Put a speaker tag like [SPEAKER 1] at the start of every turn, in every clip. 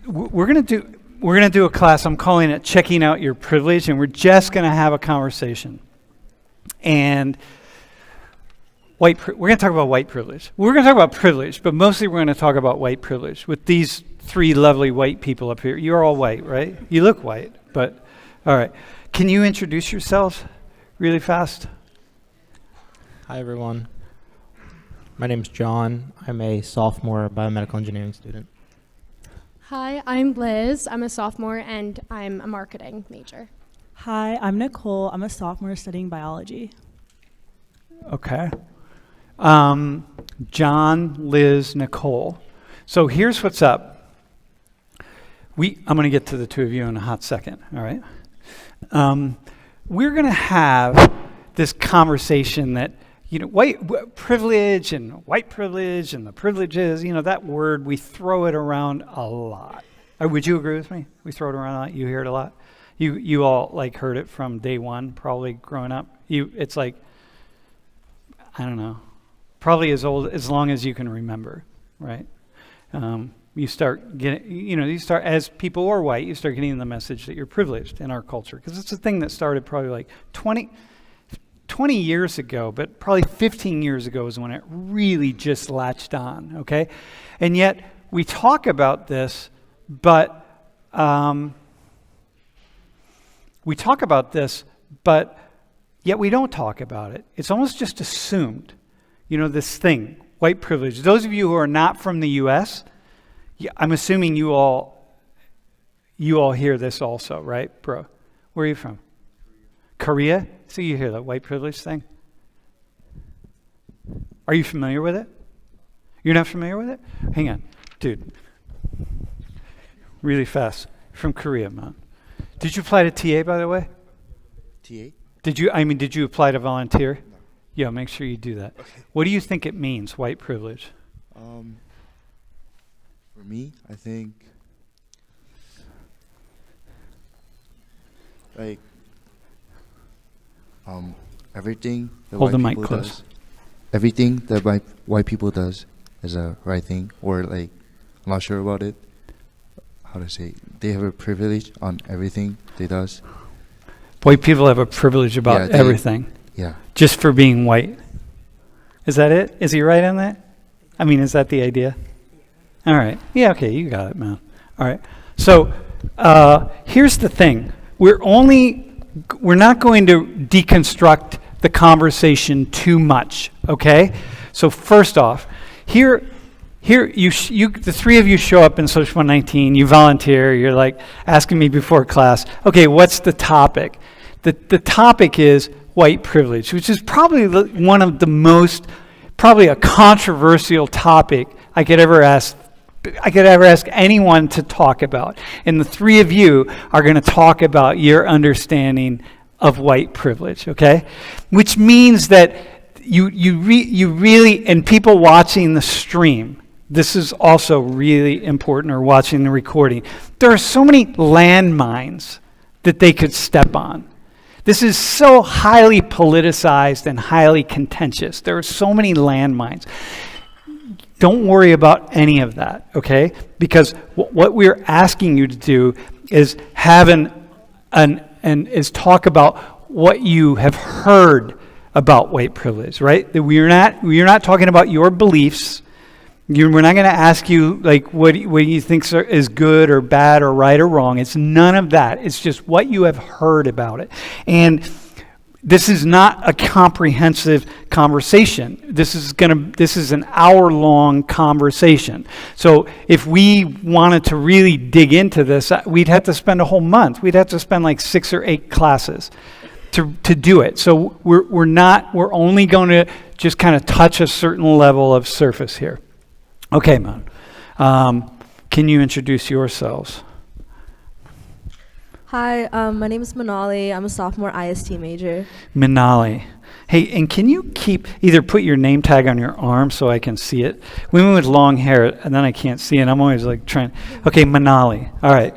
[SPEAKER 1] we're gonna do a class. I'm calling it "Checking Out Your Privilege," and we're just gonna have a conversation. And we're gonna talk about white privilege. We're gonna talk about privilege, but mostly we're gonna talk about white privilege with these three lovely white people up here. You're all white, right? You look white, but all right. Can you introduce yourselves really fast?
[SPEAKER 2] Hi, everyone. My name's John. I'm a sophomore biomedical engineering student.
[SPEAKER 3] Hi, I'm Liz. I'm a sophomore and I'm a marketing major.
[SPEAKER 4] Hi, I'm Nicole. I'm a sophomore studying biology.
[SPEAKER 1] Okay. John, Liz, Nicole. So here's what's up. I'm going to get to the two of you in a hot second, all right? We're going to have this conversation that, white privilege and white privilege and the privileges, that word, we throw it around a lot. Would you agree with me? We throw it around a lot. You hear it a lot. You all heard it from day one, probably growing up. It's like, I don't know, probably as long as you can remember, right? You start getting, as people are white, you start getting the message that you're privileged in our culture, because it's a thing that started probably like 20 years ago, but probably 15 years ago is when it really just latched on, okay? And yet we talk about this, but yet we don't talk about it. It's almost just assumed, this thing, white privilege. Those of you who are not from the U.S., I'm assuming you all hear this also, right, bro? Where are you from? Korea? So you hear that white privilege thing? Are you familiar with it? You're not familiar with it? Hang on. Dude. Really fast. From Korea, man. Did you apply to TA, by the way?
[SPEAKER 5] TA?
[SPEAKER 1] Did you apply to volunteer?
[SPEAKER 5] No.
[SPEAKER 1] Yeah, make sure you do that.
[SPEAKER 5] Okay.
[SPEAKER 1] What do you think it means, white privilege?
[SPEAKER 5] For me, I think everything that
[SPEAKER 1] Hold the
[SPEAKER 5] white
[SPEAKER 1] mic
[SPEAKER 5] people
[SPEAKER 1] close.
[SPEAKER 5] does, everything that white people does is a right thing, or I'm not sure about it. How to say? They have a privilege on everything they does.
[SPEAKER 1] White people have a privilege about everything.
[SPEAKER 5] Yeah.
[SPEAKER 1] Just for being white. Is that it? Is he right on that? Is that the idea? All right. Yeah, okay, you got it, man. All right. So here's the thing. We're not going to deconstruct the conversation too much, okay? So first off, here the three of you show up in Social 119, you volunteer, you're asking me before class, okay, what's the topic? The topic is white privilege, which is probably one of the most, probably a controversial topic I could ever ask anyone to talk about. And the three of you are going to talk about your understanding of white privilege, okay? Which means that you really, and people watching the stream, this is also really important, or watching the recording, there are so many landmines that they could step on. This is so highly politicized and highly contentious. There are so many landmines. Don't worry about any of that, okay? Because what we're asking you to do is have is talk about what you have heard about white privilege, right? That we're not talking about your beliefs. We're not going to ask you what do you think is good or bad or right or wrong. It's none of that. It's just what you have heard about it. And this is not a comprehensive conversation. This is an hour-long conversation. So if we wanted to really dig into this, we'd have to spend a whole month. We'd have to spend 6 or 8 classes to do it. So we're only going to just kind of touch a certain level of surface here. Okay, man. Can you introduce yourselves?
[SPEAKER 6] Hi, my name is Manali. I'm a sophomore IST major.
[SPEAKER 1] Manali. Hey, and can you either put your name tag on your arm so I can see it? Women with long hair, and then I can't see it. I'm always trying. Okay, Manali. All right.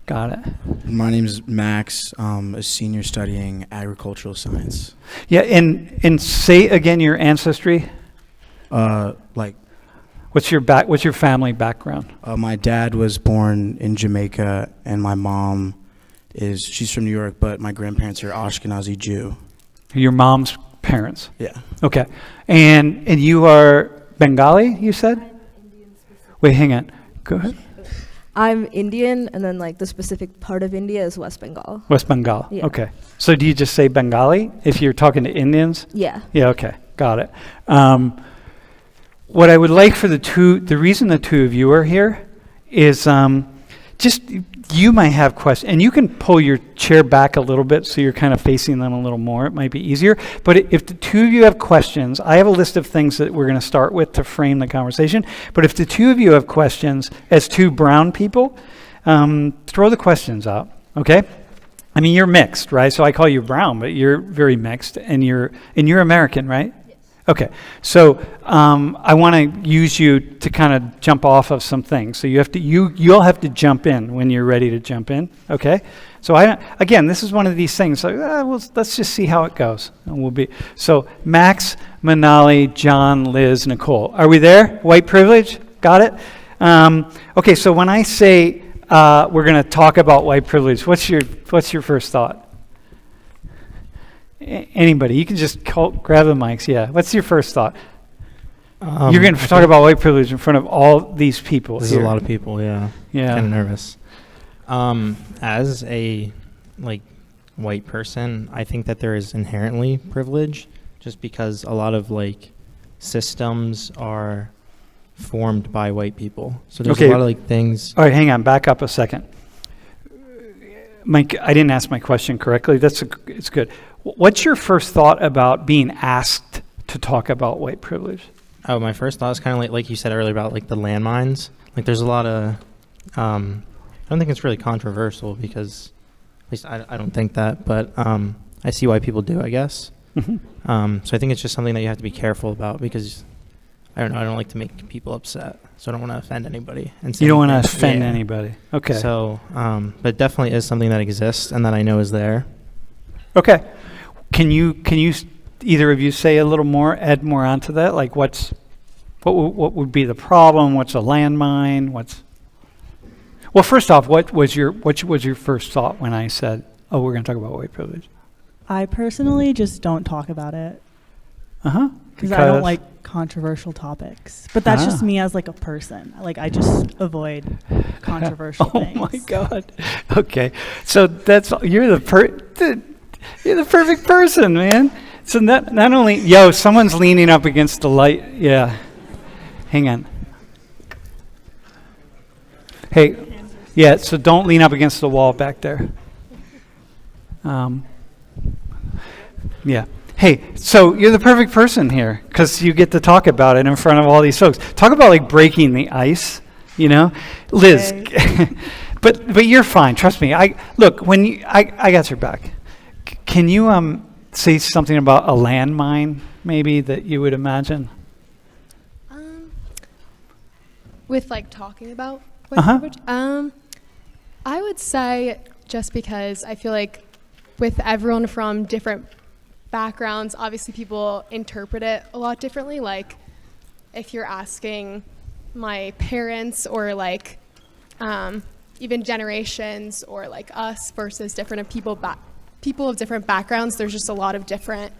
[SPEAKER 1] Got it.
[SPEAKER 7] My name is Max. A senior studying agricultural science.
[SPEAKER 1] Yeah, and say again your ancestry. What's your family background?
[SPEAKER 7] My dad was born in Jamaica, and my mom she's from New York, but my grandparents are Ashkenazi Jew.
[SPEAKER 1] Your mom's parents.
[SPEAKER 7] Yeah.
[SPEAKER 1] Okay. And you are Bengali, you said? Wait, hang on. Go ahead.
[SPEAKER 6] I'm Indian, and then like the specific part of India is West Bengal.
[SPEAKER 1] West Bengal.
[SPEAKER 6] Yeah.
[SPEAKER 1] Okay. So do you just say Bengali if you're talking to Indians?
[SPEAKER 6] Yeah.
[SPEAKER 1] Yeah, okay. Got it. What I would like for the reason the two of you are here is just you might have questions, and you can pull your chair back a little bit so you're kind of facing them a little more. It might be easier. But if the two of you have questions, I have a list of things that we're going to start with to frame the conversation. But if the two of you have questions as two brown people, throw the questions out, okay? I mean, you're mixed, right? So I call you brown, but you're very mixed, and you're American, right? Okay, so I want to use you to kind of jump off of some things. So you'll have to jump in when you're ready to jump in. Okay, so again, this is one of these things. Let's just see how it goes, and so Max, Manali, John, Liz, Nicole. Are we there? White privilege. Got it. Okay, so when I say we're going to talk about white privilege, what's your first thought? Anybody, you can just grab the mics. Yeah. What's your first thought? You're going to talk about white privilege in front of all these people.
[SPEAKER 2] There's a lot of people. Yeah.
[SPEAKER 1] Yeah.
[SPEAKER 2] Kind of nervous. As a white person, I think that there is inherently privilege, just because a lot of systems are formed by white people. So there's a lot of things.
[SPEAKER 1] All right, hang on. Back up a second. Mike, I didn't ask my question correctly. It's good. What's your first thought about being asked to talk about white privilege?
[SPEAKER 2] Oh, my first thought is kind of like you said earlier about the landmines. There's a lot of, I don't think it's really controversial because, at least I don't think that, but I see why people do, I guess.
[SPEAKER 1] Mm-hmm.
[SPEAKER 2] So I think it's just something that you have to be careful about because, I don't know, I don't like to make people upset, so I don't want to offend anybody.
[SPEAKER 1] You don't want to offend anybody. Okay.
[SPEAKER 2] So, but it definitely is something that exists and that I know is there.
[SPEAKER 1] Okay. Can you either of you say a little more, add more onto that? What would be the problem? What's a landmine? Well, first off, what was your first thought when I said, "Oh, we're going to talk about white privilege"?
[SPEAKER 4] I personally just don't talk about it.
[SPEAKER 1] Uh-huh.
[SPEAKER 4] Because I don't like controversial topics. But that's just me as a person. I just avoid controversial things.
[SPEAKER 1] Oh my God. Okay. So you're the perfect person, man. So not only, someone's leaning up against the light. Yeah. Hang on. Hey, yeah, so don't lean up against the wall back there. Yeah. Hey, so you're the perfect person here because you get to talk about it in front of all these folks. Talk about breaking the ice, Liz. Okay. but you're fine. Trust me. I got your back. Can you say something about a landmine, maybe, that you would imagine?
[SPEAKER 3] With talking about white privilege, I would say just because I feel with everyone from different backgrounds, obviously people interpret it a lot differently. If you're asking my parents or even generations or us versus different people of different backgrounds, there's just a lot of different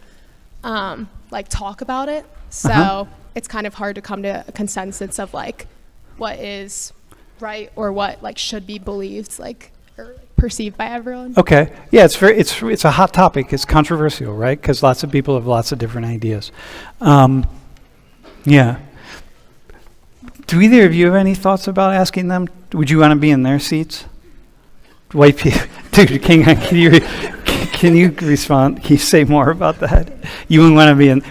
[SPEAKER 3] talk about it. So it's kind of hard to come to a consensus of what is right or what should be believed or perceived by everyone.
[SPEAKER 1] Okay. Yeah, it's a hot topic. It's controversial, right? Because lots of people have lots of different ideas. Yeah. Do either of you have any thoughts about asking them? Would you want to be in their seats? White people. Dude, can you respond? Can you say more about that? You wouldn't want to be in.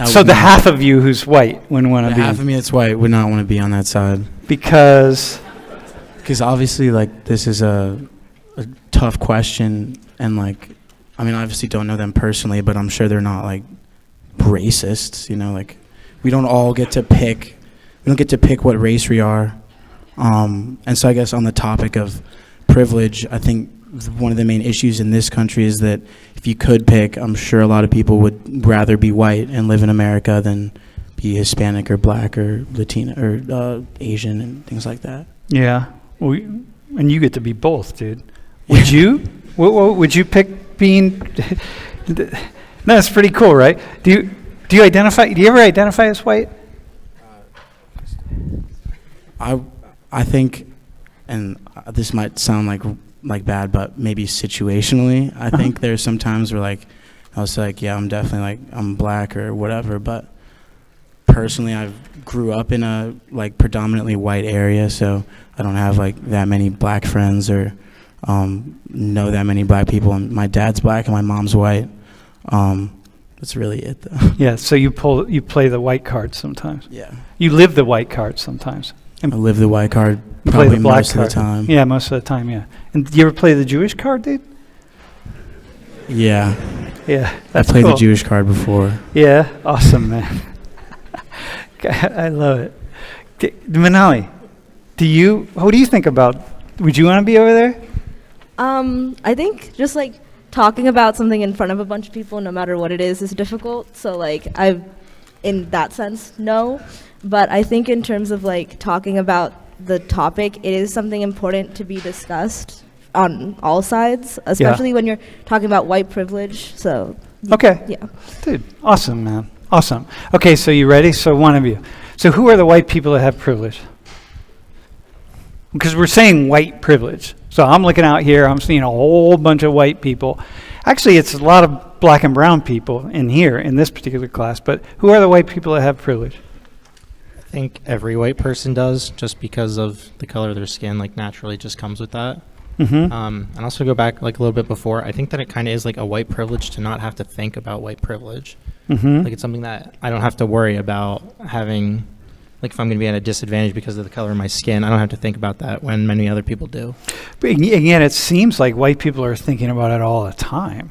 [SPEAKER 1] So the half of you who's white wouldn't want to be.
[SPEAKER 7] Half of me that's white would not want to be on that side.
[SPEAKER 1] Because
[SPEAKER 7] obviously, this is a tough question, and I obviously don't know them personally, but I'm sure they're not racists. We don't all get to pick. We don't get to pick what race we are. And so I guess on the topic of privilege, I think one of the main issues in this country is that if you could pick, I'm sure a lot of people would rather be white and live in America than be Hispanic or Black or Latina or Asian and things like that.
[SPEAKER 1] Yeah. And you get to be both, dude. Would you? Would you pick being? That's pretty cool, right? Do you identify? Do you ever identify as white?
[SPEAKER 7] I think, and this might sound like bad, but maybe situationally, I think there's some times where like I was like, yeah, I'm definitely like I'm Black or whatever, but personally, I grew up in a like predominantly white area, so I don't have like that many Black friends or know that many Black people. And my dad's Black and my mom's white. That's really it, though.
[SPEAKER 1] Yeah. So you play the white card sometimes.
[SPEAKER 7] Yeah.
[SPEAKER 1] You live the white card sometimes.
[SPEAKER 7] I live the white card
[SPEAKER 1] You
[SPEAKER 7] probably
[SPEAKER 1] play the black
[SPEAKER 7] most
[SPEAKER 1] card.
[SPEAKER 7] of the time.
[SPEAKER 1] Yeah, most of the time. Yeah. And do you ever play the Jewish card, dude?
[SPEAKER 7] Yeah.
[SPEAKER 1] Yeah.
[SPEAKER 7] I
[SPEAKER 1] That's
[SPEAKER 7] played
[SPEAKER 1] cool.
[SPEAKER 7] the Jewish card before.
[SPEAKER 1] Yeah. Awesome, man. I love it. Manali, what do you think about? Would you want to be over there?
[SPEAKER 6] I think just like talking about something in front of a bunch of people, no matter what it is difficult. So like in that sense, no. But I think in terms of like talking about the topic, it is something important to be discussed on all sides, especially when you're talking about white privilege. So
[SPEAKER 1] Okay.
[SPEAKER 6] yeah.
[SPEAKER 1] Dude, awesome, man. Awesome. Okay, so you ready? So one of you. So who are the white people that have privilege? Because we're saying white privilege. So I'm looking out here, I'm seeing a whole bunch of white people. Actually, it's a lot of Black and brown people in here, in this particular class, but who are the white people that have privilege?
[SPEAKER 2] I think every white person does, just because of the color of their skin, like naturally just comes with that.
[SPEAKER 1] Mm-hmm.
[SPEAKER 2] And also go back like a little bit before, I think that it kind of is like a white privilege to not have to think about white privilege.
[SPEAKER 1] Mm-hmm.
[SPEAKER 2] Like it's something that I don't have to worry about having, like if I'm going to be at a disadvantage because of the color of my skin, I don't have to think about that when many other people do.
[SPEAKER 1] But again, it seems like white people are thinking about it all the time.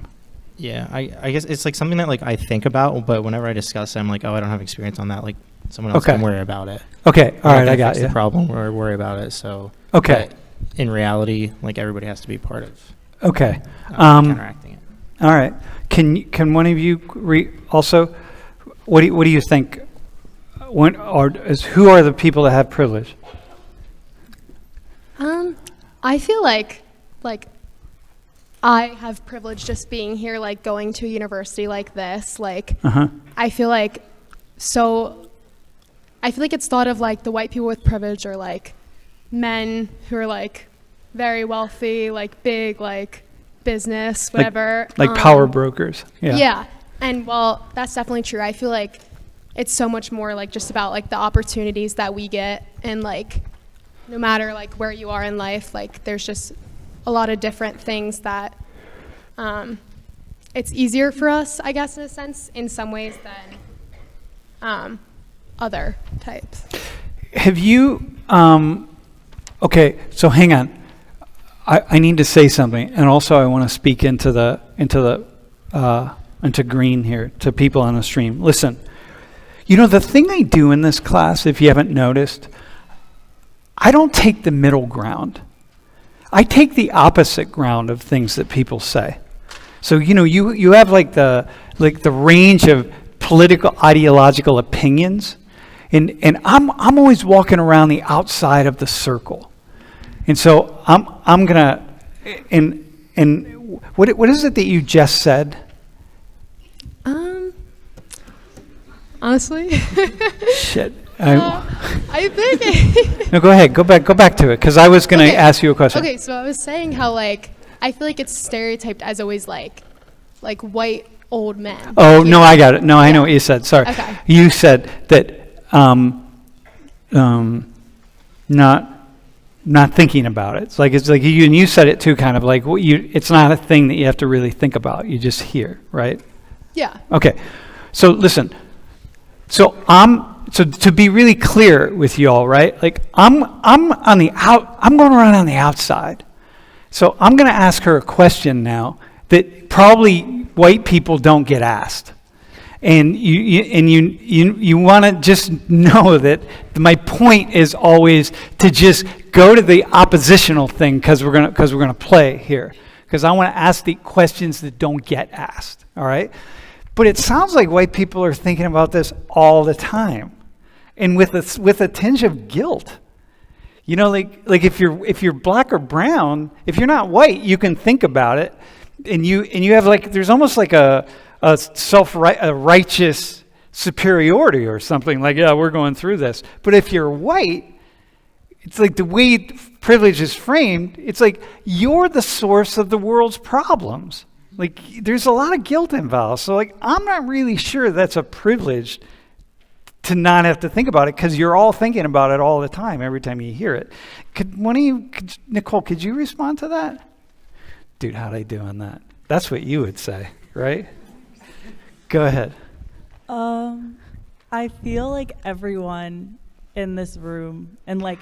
[SPEAKER 2] Yeah, I guess it's like something that like I think about, but whenever I discuss it, I'm like, oh, I don't have experience on that. Like someone else
[SPEAKER 1] Okay.
[SPEAKER 2] can worry about it.
[SPEAKER 1] Okay, all right, I
[SPEAKER 2] That
[SPEAKER 1] got
[SPEAKER 2] fix
[SPEAKER 1] you.
[SPEAKER 2] the problem or worry about it. So
[SPEAKER 1] Okay,
[SPEAKER 2] but in reality, like everybody has to be part of
[SPEAKER 1] okay.
[SPEAKER 2] counteracting it.
[SPEAKER 1] All right. Can one of you also? What do you think? Who are the people that have privilege?
[SPEAKER 3] I feel like I have privilege just being here, like going to a university like this. Like
[SPEAKER 1] Uh-huh.
[SPEAKER 3] I feel like it's thought of like the white people with privilege are like men who are like very wealthy, like big, like business, whatever.
[SPEAKER 1] Like power brokers. Yeah.
[SPEAKER 3] Yeah. And well, that's definitely true. I feel like it's so much more like just about like the opportunities that we get, and like no matter like where you are in life, like there's just a lot of different things that it's easier for us, I guess, in a sense, in some ways than other types.
[SPEAKER 1] Have you? Okay, so hang on. I need to say something, and also I want to speak into green here to people on the stream. Listen, the thing I do in this class, if you haven't noticed, I don't take the middle ground. I take the opposite ground of things that people say. So you have like the range of political ideological opinions, and I'm always walking around the outside of the circle. And so I'm gonna and what is it that you just said?
[SPEAKER 3] Honestly,
[SPEAKER 1] Shit.
[SPEAKER 3] I think.
[SPEAKER 1] No, go ahead. Go back to it, because I was gonna ask you a question.
[SPEAKER 3] Okay, so I was saying how like I feel like it's stereotyped as always like white old men.
[SPEAKER 1] Oh no, I got it. No, I know
[SPEAKER 3] Yeah.
[SPEAKER 1] what you said. Sorry.
[SPEAKER 3] Okay.
[SPEAKER 1] You said that not thinking about it. It's like you, and you said it too, kind of like it's not a thing that you have to really think about. You just hear, right?
[SPEAKER 3] Yeah.
[SPEAKER 1] Okay. So listen. So to be really clear with you all, right? Like I'm going around on the outside. So I'm going to ask her a question now that probably white people don't get asked. And you want to just know that my point is always to just go to the oppositional thing, because we're gonna play here, because I want to ask the questions that don't get asked. All right. But it sounds like white people are thinking about this all the time, and with a tinge of guilt. You know, like if you're black or brown, if you're not white, you can think about it, and you have like, there's almost like a righteous superiority or something, like, yeah, we're going through this. But if you're white, it's like the way privilege is framed, it's like you're the source of the world's problems. Like, there's a lot of guilt involved. So, like, I'm not really sure that's a privilege to not have to think about it, because you're all thinking about it all the time, every time you hear it. Nicole, could you respond to that? Dude, how'd I do on that? That's what you would say, right? Go ahead.
[SPEAKER 4] I feel like everyone in this room, and like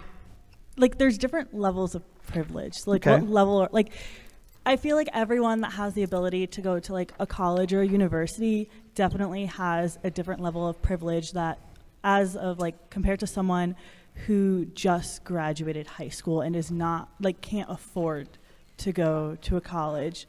[SPEAKER 4] there's different levels of privilege. Like,
[SPEAKER 1] okay.
[SPEAKER 4] What level, like, I feel like everyone that has the ability to go to like a college or a university definitely has a different level of privilege, that as of like compared to someone who just graduated high school and is not, like, can't afford to go to a college.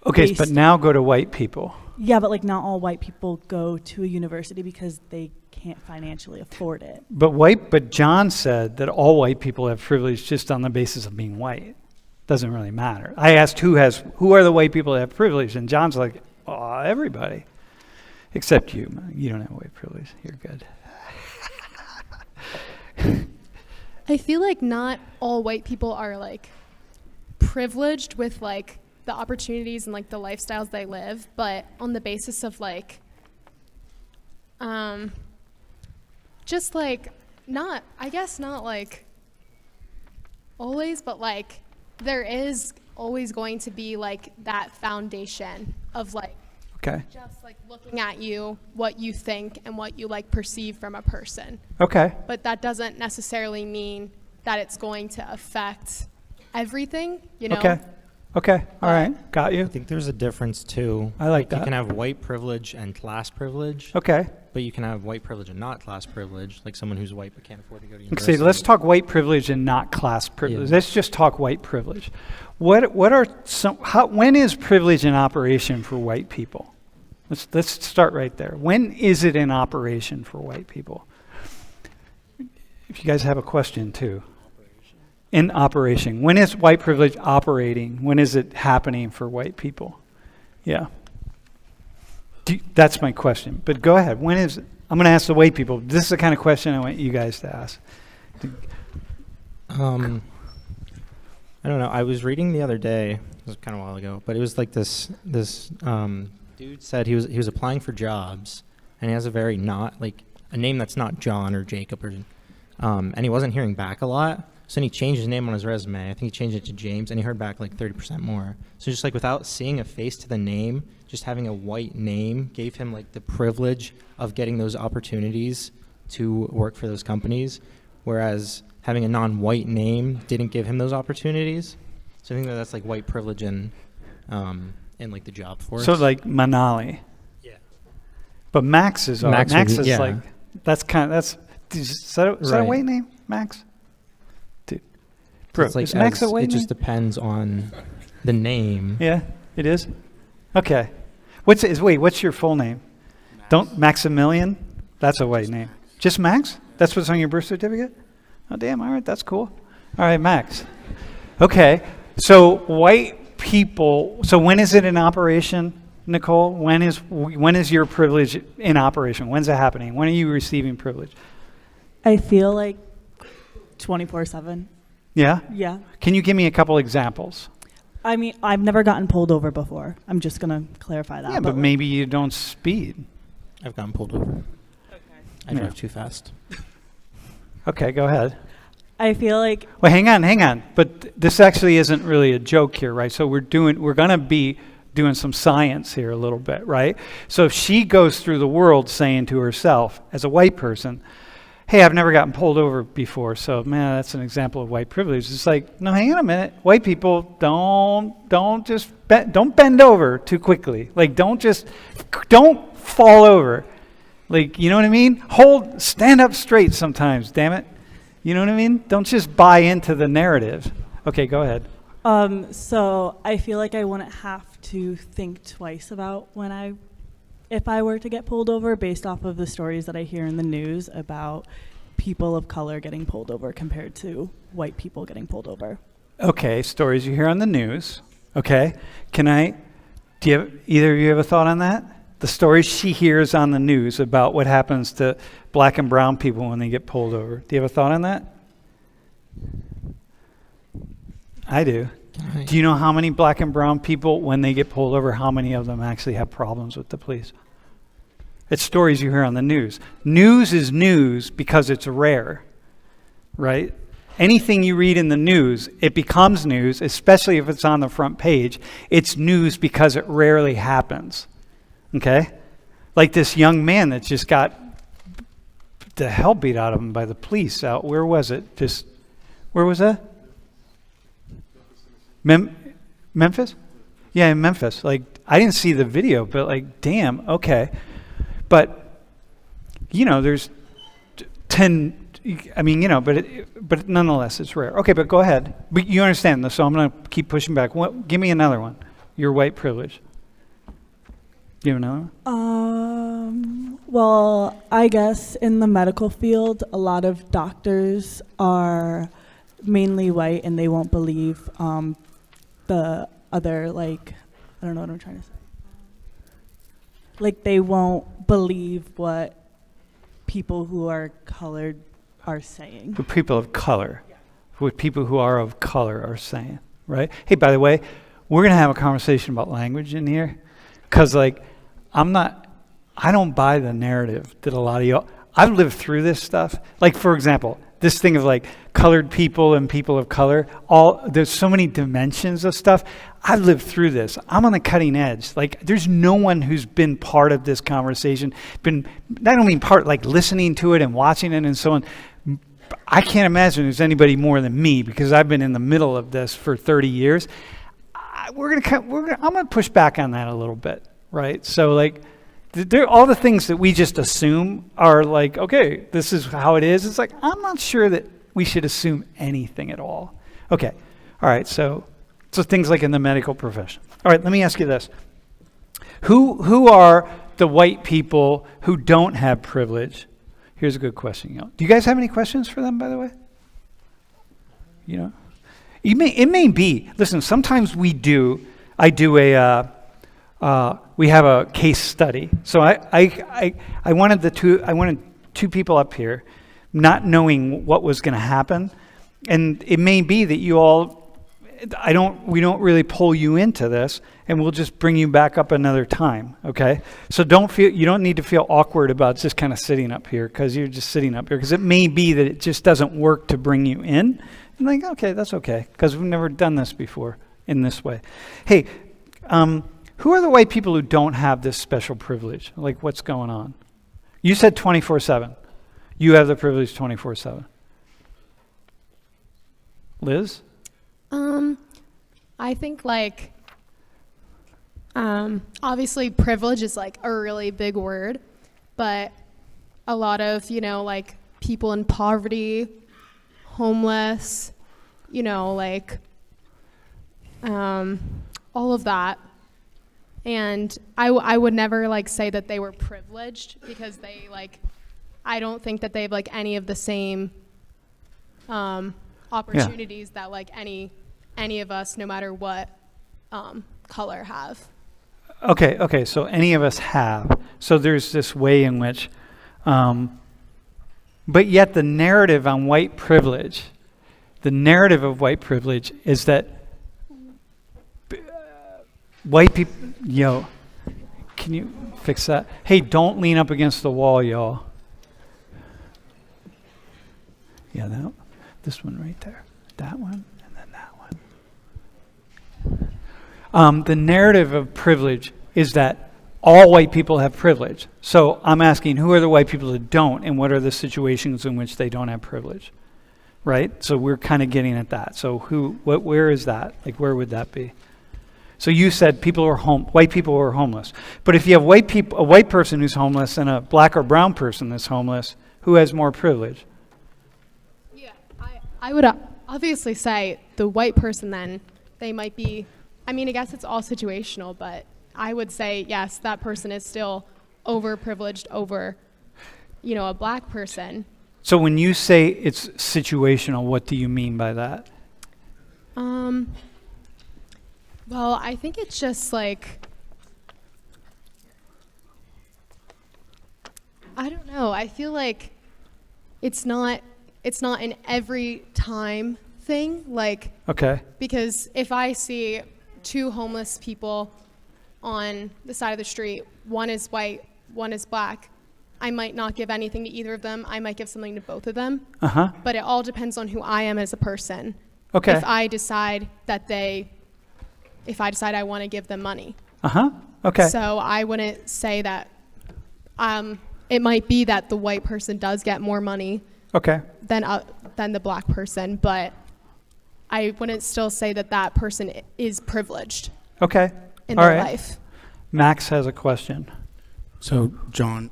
[SPEAKER 1] Okay, but now go to white people.
[SPEAKER 4] Yeah, but like not all white people go to a university because they can't financially afford it.
[SPEAKER 1] But John said that all white people have privilege just on the basis of being white. Doesn't really matter. I asked who are the white people that have privilege, and John's like, oh, everybody. Except you. You don't have white privilege. You're good.
[SPEAKER 3] I feel like not all white people are like privileged with like the opportunities and like the lifestyles they live, but on the basis of like just like not like always, but like there is always going to be like that foundation of like,
[SPEAKER 1] okay,
[SPEAKER 3] just like looking at you, what you think and what you like perceive from a person.
[SPEAKER 1] Okay.
[SPEAKER 3] But that doesn't necessarily mean that it's going to affect everything, you know?
[SPEAKER 1] Okay. All right. Got you.
[SPEAKER 2] I think there's a difference too.
[SPEAKER 1] I like that.
[SPEAKER 2] You can have white privilege and class privilege.
[SPEAKER 1] Okay.
[SPEAKER 2] But you can have white privilege and not class privilge, like someone who's white but can't afford to go to
[SPEAKER 1] See,
[SPEAKER 2] university.
[SPEAKER 1] let's talk white privilege and not class privilege.
[SPEAKER 2] Yeah.
[SPEAKER 1] Let's just talk white privilege. When is privilege in operation for white people? Let's start right there. When is it in operation for white people? If you guys have a question too. In operation. When is white privilege operating? When is it happening for white people? Yeah. That's my question. But go ahead. When is it? I'm going to ask the white people. This is the kind of question I want you guys to ask.
[SPEAKER 2] I don't know. I was reading the other day. It was kind of a while ago, but it was like this dude said he was applying for jobs, and he has a very not like a name that's not John or Jacob or, and he wasn't hearing back a lot. So then he changed his name on his resume. I think he changed it to James, and he heard back like 30% more. So just like without seeing a face to the name, just having a white name gave him like the privilege of getting those opportunities to work for those companies, whereas having a non-white name didn't give him those opportunities. So I think that's like white privilege in like the job force.
[SPEAKER 1] So like Manali.
[SPEAKER 2] Yeah.
[SPEAKER 1] But Max is like is that a
[SPEAKER 2] Right.
[SPEAKER 1] white name, Max? Dude.
[SPEAKER 2] So
[SPEAKER 1] Bro,
[SPEAKER 2] it's like
[SPEAKER 1] is Max a white
[SPEAKER 2] it
[SPEAKER 1] name?
[SPEAKER 2] just depends on the name.
[SPEAKER 1] Yeah, it is. Okay. What's your full name? Maximilian? That's a white name. Just Max? That's what's on your birth certificate? Oh, damn. All right. That's cool. All right, Max. Okay. So white people. So when is it in operation, Nicole? When is your privilege in operation? When's it happening? When are you receiving privilege?
[SPEAKER 4] I feel like 24/7.
[SPEAKER 1] Yeah?
[SPEAKER 4] Yeah.
[SPEAKER 1] Can you give me a couple examples?
[SPEAKER 4] I mean, I've never gotten pulled over before. I'm just going to clarify that.
[SPEAKER 1] Yeah, but maybe you don't speed.
[SPEAKER 2] I've gotten pulled over.
[SPEAKER 4] Okay.
[SPEAKER 2] I drive too fast.
[SPEAKER 1] Okay, go ahead.
[SPEAKER 4] I feel like...
[SPEAKER 1] Well, hang on. But this actually isn't really a joke here, right? So we're going to be doing some science here a little bit, right? So if she goes through the world saying to herself, as a white person, hey, I've never gotten pulled over before, so man, that's an example of white privilege. It's like, no, hang on a minute. White people don't bend over too quickly. Like, don't fall over. Like, you know what I mean? Stand up straight sometimes, damn it. You know what I mean? Don't just buy into the narrative. Okay, go ahead.
[SPEAKER 4] So I feel like I wouldn't have to think twice about when I if I were to get pulled over based off of the stories that I hear in the news about people of color getting pulled over compared to white people getting pulled over.
[SPEAKER 1] Okay, stories you hear on the news. Okay, either of you have a thought on that? The stories she hears on the news about what happens to black and brown people when they get pulled over. Do you have a thought on that? I do. Do you know how many black and brown people, when they get pulled over, how many of them actually have problems with the police? It's stories you hear on the news. News is news because it's rare, right? Anything you read in the news, it becomes news, especially if it's on the front page. It's news because it rarely happens, okay? Like this young man that just got the hell beat out of him by the police out, where was it? Where was that? Memphis? Yeah, in Memphis. Like, I didn't see the video, but like, damn, okay. But, there's 10, but nonetheless, it's rare. Okay, but go ahead. But you understand this, so I'm going to keep pushing back. Give me another one. Your white privilege. Do you have another one?
[SPEAKER 4] Well, I guess in the medical field, a lot of doctors are mainly white and they won't believe the other, I don't know what I'm trying to say. They won't believe what people who are colored are saying.
[SPEAKER 1] What people of color, what people who are of color are saying, right? Hey, by the way, we're going to have a conversation about language in here, because I don't buy the narrative that a lot of y'all, I've lived through this stuff. For example, this thing of colored people and people of color, there's so many dimensions of stuff. I've lived through this. I'm on the cutting edge. There's no one who's been part of this conversation, not only part, listening to it and watching it and so on. I can't imagine there's anybody more than me, because I've been in the middle of this for 30 years. I'm gonna push back on that a little bit, right? So all the things that we just assume are okay, this is how it is. It's I'm not sure that we should assume anything at all. Okay, all right. So things in the medical profession. All right, let me ask you this: Who are the white people who don't have privilege? Here's a good question. Do you guys have any questions for them, by the way? It may be. Listen, sometimes we do. I do we have a case study. So I wanted two people up here, not knowing what was going to happen, and it may be that you all. We don't really pull you into this, and we'll just bring you back up another time, okay? So you don't need to feel awkward about just kind of sitting up here, because you're just sitting up here, because it may be that it just doesn't work to bring you in. And okay, that's okay, because we've never done this before in this way. Hey, who are the white people who don't have this special privilege? What's going on? You said 24/7. You have the privilege 24/7. Liz?
[SPEAKER 3] I think obviously privilege is a really big word, but a lot of, people in poverty, homeless, all of that. And I would never say that they were privileged, because they I don't think that they have any of the same opportunities that any of us, no matter what color, have.
[SPEAKER 1] Okay, so any of us have. So there's this way in which, but yet the narrative on white privilege, the narrative of white privilege is that white people, can you fix that? Hey, don't lean up against the wall, y'all. Yeah, this one right there, that one. The narrative of privilege is that all white people have privilege. So I'm asking, who are the white people that don't, and what are the situations in which they don't have privilege? Right? So we're kind of getting at that. So where is that? Where would that be? So you said white people are homeless. But if you have a white person who's homeless and a black or brown person that's homeless, who has more privilege?
[SPEAKER 3] Yeah, I would obviously say the white person then, they might be, I guess it's all situational, but I would say, yes, that person is still overprivileged over, you know, a black person.
[SPEAKER 1] So when you say it's situational, what do you mean by that?
[SPEAKER 3] Well, I think it's just like, I don't know. I feel like it's not an every time thing. Like,
[SPEAKER 1] Okay.
[SPEAKER 3] because if I see two homeless people on the side of the street, one is white, one is black, I might not give anything to either of them. I might give something to both of them.
[SPEAKER 1] Uh-huh.
[SPEAKER 3] But it all depends on who I am as a person.
[SPEAKER 1] Okay.
[SPEAKER 3] If I decide I want to give them money.
[SPEAKER 1] Uh-huh. Okay.
[SPEAKER 3] So I wouldn't say that, it might be that the white person does get more money
[SPEAKER 1] Okay.
[SPEAKER 3] than the black person, but I wouldn't still say that that person is privileged
[SPEAKER 1] Okay.
[SPEAKER 3] in
[SPEAKER 1] All
[SPEAKER 3] their
[SPEAKER 1] right.
[SPEAKER 3] life.
[SPEAKER 1] Max has a question.
[SPEAKER 7] So, John,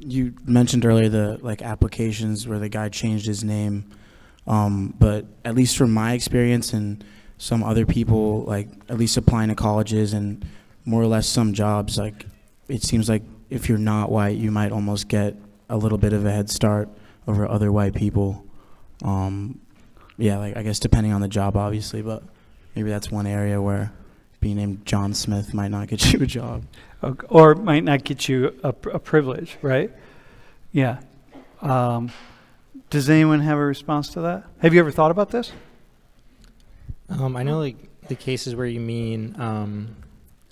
[SPEAKER 7] you mentioned earlier the like applications where the guy changed his name, but at least from my experience and some other people, like at least applying to colleges and more or less some jobs, like it seems like if you're not white, you might almost get a little bit of a head start over other white people. Yeah, like I guess depending on the job, obviously, but maybe that's one area where being named John Smith might not get you a job.
[SPEAKER 1] Or it might not get you a privilege, right? Yeah. Does anyone have a response to that? Have you ever thought about this?
[SPEAKER 2] I know like the cases where you mean, and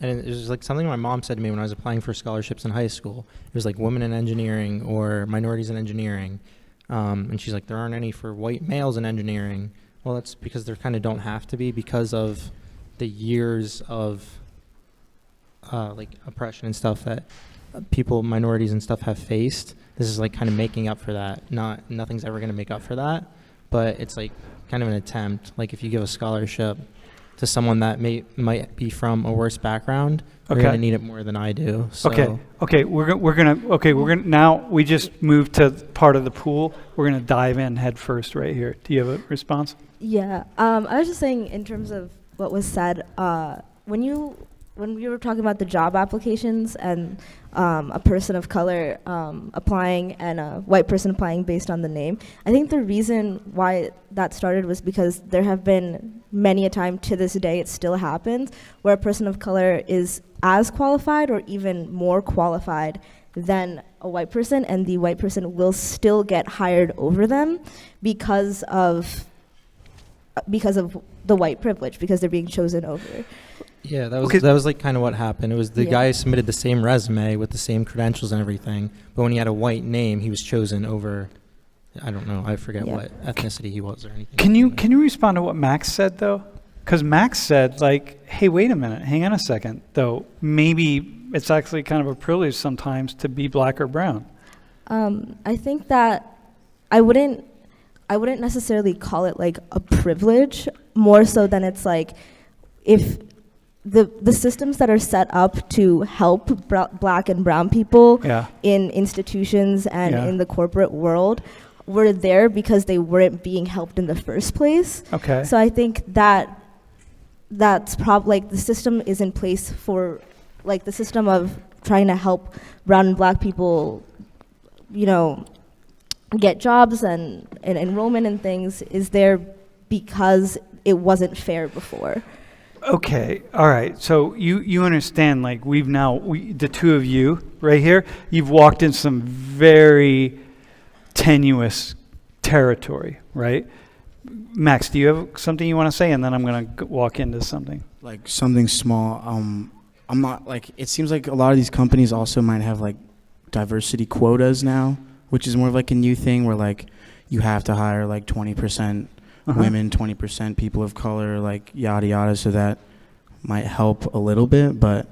[SPEAKER 2] it was like something my mom said to me when I was applying for scholarships in high school. It was like women in engineering or minorities in engineering. And she's like, there aren't any for white males in engineering. Well, that's because there kind of don't have to be because of the years of like oppression and stuff that people, minorities and stuff have faced. This is like kind of making up for that. Nothing's ever going to make up for that, but it's like kind of an attempt. Like if you give a scholarship to someone that might be from a worse background, they're
[SPEAKER 1] Okay.
[SPEAKER 2] going to need it more than I do. So
[SPEAKER 1] Okay. We're gonna now we just moved to part of the pool. We're gonna dive in head first right here. Do you have a response?
[SPEAKER 6] Yeah, I was just saying in terms of what was said, when we were talking about the job applications and a person of color applying and a white person applying based on the name, I think the reason why that started was because there have been many a time to this day, it still happens, where a person of color is as qualified or even more qualified than a white person, and the white person will still get hired over them because of the white privilege, because they're being chosen over.
[SPEAKER 2] Yeah, that was
[SPEAKER 1] Okay.
[SPEAKER 2] that was like kind of what happened. It was the
[SPEAKER 6] Yeah.
[SPEAKER 2] guy submitted the same resume with the same credentials and everything, but when he had a white name, he was chosen over, I don't know, I forget
[SPEAKER 6] Yeah.
[SPEAKER 2] what ethnicity he was or anything.
[SPEAKER 1] Can you respond to what Max said though? Because Max said like, hey, wait a minute, hang on a second though. Maybe it's actually kind of a privilege sometimes to be black or brown.
[SPEAKER 6] I think that I wouldn't necessarily call it like a privilege, more so than it's like if the systems that are set up to help black and brown people
[SPEAKER 1] Yeah.
[SPEAKER 6] in institutions and
[SPEAKER 1] Yeah.
[SPEAKER 6] in the corporate world were there because they weren't being helped in the first place.
[SPEAKER 1] Okay.
[SPEAKER 6] So I think that's probably like the system is in place for like the system of trying to help brown and black people, you know, get jobs and enrollment and things is there because it wasn't fair before.
[SPEAKER 1] Okay, all right. So you understand, like the two of you right here, you've walked in some very tenuous territory, right? Max, do you have something you want to say? And then I'm going to walk into something.
[SPEAKER 7] Like something small. I'm not like, it seems like a lot of these companies also might have like diversity quotas now, which is more of like a new thing where like you have to hire like 20% women, 20% people of color, like yada yada. So that might help a little bit, but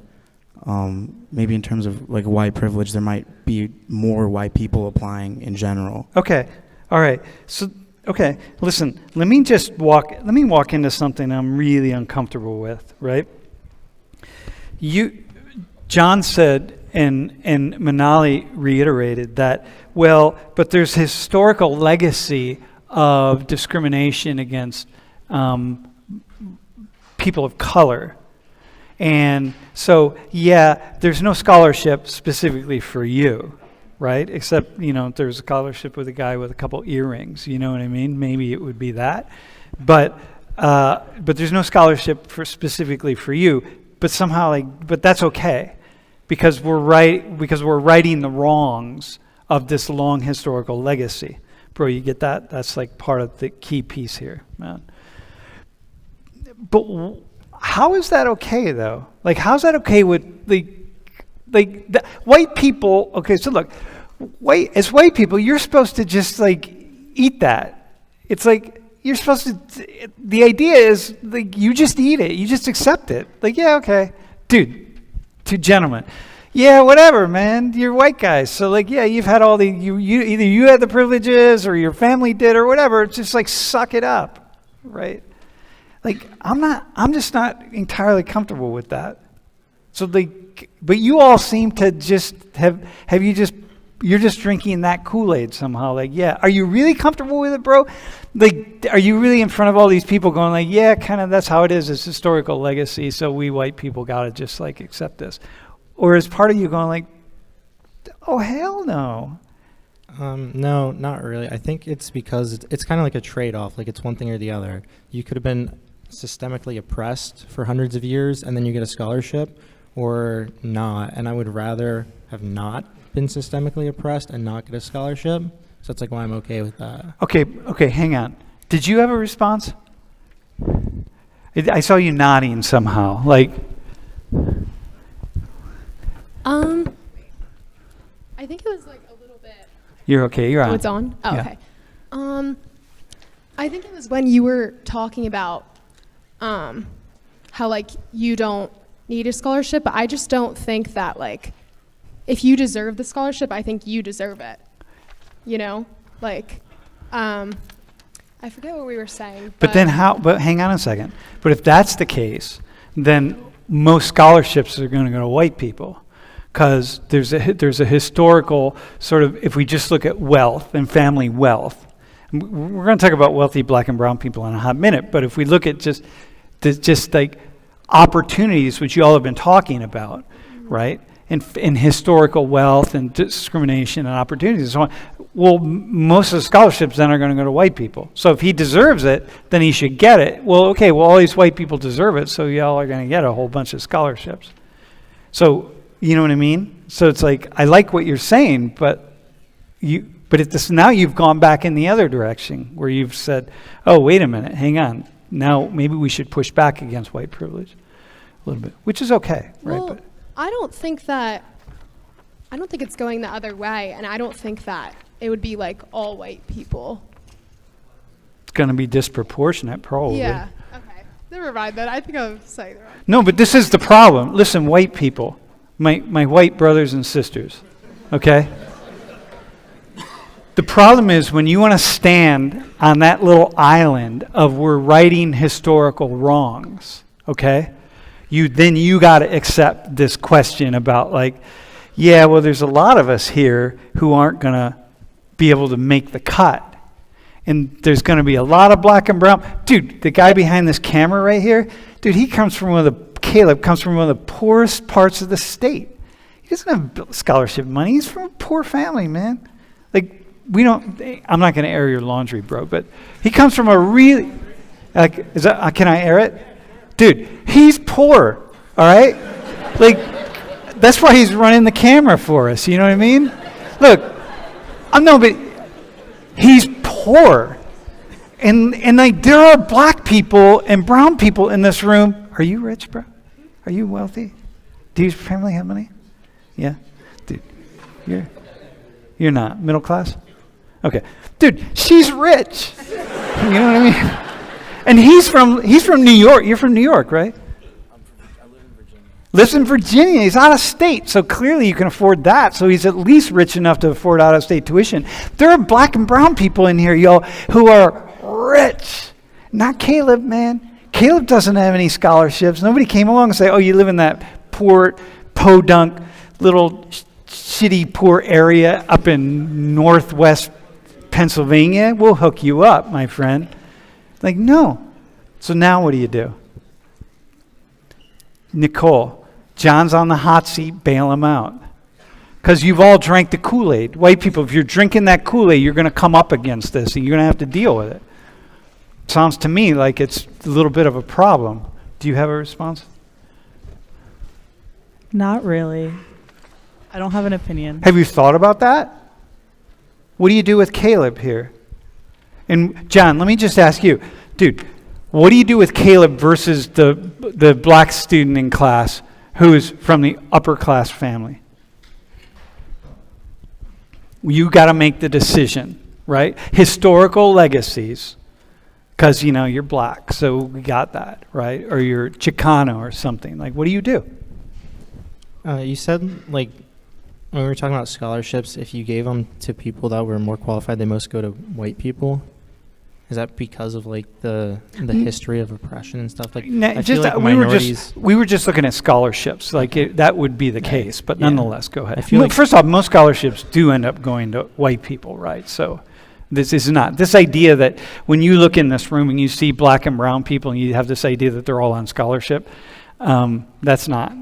[SPEAKER 7] maybe in terms of like white privilege, there might be more white people applying in general.
[SPEAKER 1] Okay, all right. So, okay, listen, let me walk into something I'm really uncomfortable with, right? John said, and Manali reiterated that, well, but there's historical legacy of discrimination against people of color. And so, yeah, there's no scholarship specifically for you, right? Except, there's a scholarship with a guy with a couple earrings, you know what I mean? Maybe it would be that. But there's no scholarship specifically for you. But somehow, but that's okay, because we're righting the wrongs of this long historical legacy. Bro, you get that? That's part of the key piece here, man. But how is that okay, though? How's that okay with the white people? Okay, so look, as white people, you're supposed to just eat that. It's you're supposed to. The idea is you just eat it, you just accept it. Yeah, okay, dude, two gentlemen. Yeah, whatever, man. You're white guys, so yeah, you've had all the you either you had the privileges or your family did or whatever. It's just suck it up, right? I'm just not entirely comfortable with that. So but you all seem to just you're just drinking that Kool-Aid somehow. Yeah, are you really comfortable with it, bro? Are you really in front of all these people going yeah, kind of that's how it is. It's historical legacy, so we white people got to just accept this. Or is part of you going oh, hell no?
[SPEAKER 2] No, not really. I think it's because it's kind of like a trade-off. It's one thing or the other. You could have been systemically oppressed for hundreds of years and then you get a scholarship, or not. And I would rather have not been systemically oppressed and not get a scholarship. So that's why I'm okay with that.
[SPEAKER 1] Okay, hang on. Did you have a response? I saw you nodding somehow.
[SPEAKER 3] I think it was a little bit.
[SPEAKER 1] You're okay. You're on.
[SPEAKER 3] Oh, it's on? Oh,
[SPEAKER 1] Yeah.
[SPEAKER 3] okay. I think it was when you were talking about how you don't need a scholarship, but I just don't think that if you deserve the scholarship, I think you deserve it. I forget what we were saying.
[SPEAKER 1] But then how? But hang on a second. But if that's the case, then most scholarships are going to go to white people. Because there's a historical sort of, if we just look at wealth and family wealth, we're going to talk about wealthy black and brown people in a hot minute, but if we look at just opportunities, which you all have been talking about, right, in historical wealth and discrimination and opportunities and so on, well, most of the scholarships then are going to go to white people. So if he deserves it, then he should get it. Well, okay, all these white people deserve it, so y'all are going to get a whole bunch of scholarships. So, you know what I mean? So it's I like what you're saying, but now you've gone back in the other direction where you've said, oh, wait a minute, hang on. Now maybe we should push back against white privilege a little bit, which is okay, right?
[SPEAKER 3] Well, I don't think it's going the other way, and I don't think that it would be all white people.
[SPEAKER 1] It's going to be disproportionate, probably.
[SPEAKER 3] Yeah, okay. Never mind that. I think I was saying the wrong.
[SPEAKER 1] No, but this is the problem. Listen, white people. My white brothers and sisters, okay? The problem is when you want to stand on that little island of we're righting historical wrongs, okay? You got to accept this question about yeah, well, there's a lot of us here who aren't going to be able to make the cut. And there's going to be a lot of black and brown. Dude, the guy behind this camera right here, dude, Caleb comes from one of the poorest parts of the state. He doesn't have scholarship money. He's from a poor family, man. I'm not going to air your laundry, bro, but he comes from a really, can I air it? Dude, he's poor, all right? That's why he's running the camera for us, you know what I mean? Look, but he's poor. And there are black people and brown people in this room. Are you rich, bro? Are you wealthy? Do your family have money? Yeah? Dude, you're not. Middle class? Okay. Dude, she's rich. You know what I mean? And he's from New York. You're from New York, right?
[SPEAKER 7] I live in Virginia.
[SPEAKER 1] Lives in Virginia. He's out of state, so clearly you can afford that. So he's at least rich enough to afford out-of-state tuition. There are black and brown people in here, y'all, who are rich. Not Caleb, man. Caleb doesn't have any scholarships. Nobody came along and said, oh, you live in that poor, podunk, little shitty, poor area up in northwest Pennsylvania. We'll hook you up, my friend. No. So now what do? Nicole, John's on the hot seat, bail him out. Because you've all drank the Kool-Aid. White people, if you're drinking that Kool-Aid, you're going to come up against this, and you're going to have to deal with it. Sounds to me like it's a little bit of a problem. Do you have a response?
[SPEAKER 4] Not really. I don't have an opinion.
[SPEAKER 1] Have you thought about that? What do you do with Caleb here? And John, let me just ask you, dude, what do you do with Caleb versus the black student in class who's from the upper class family? You got to make the decision, right? Historical legacies, because, you're black, so we got that, right? Or you're Chicano or something. Like, what do you do?
[SPEAKER 2] You said, like, when we were talking about scholarships, if you gave them to people that were more qualified, they most go to white people. Is that because of like the history of oppression and stuff? Like, I feel like minorities.
[SPEAKER 1] We were just looking at scholarships. Like that would be the case, but nonetheless, go ahead.
[SPEAKER 2] I feel like
[SPEAKER 1] first off, most scholarships do end up going to white people, right? So this is not this idea that when you look in this room and you see black and brown people and you have this idea that they're all on scholarship. That's not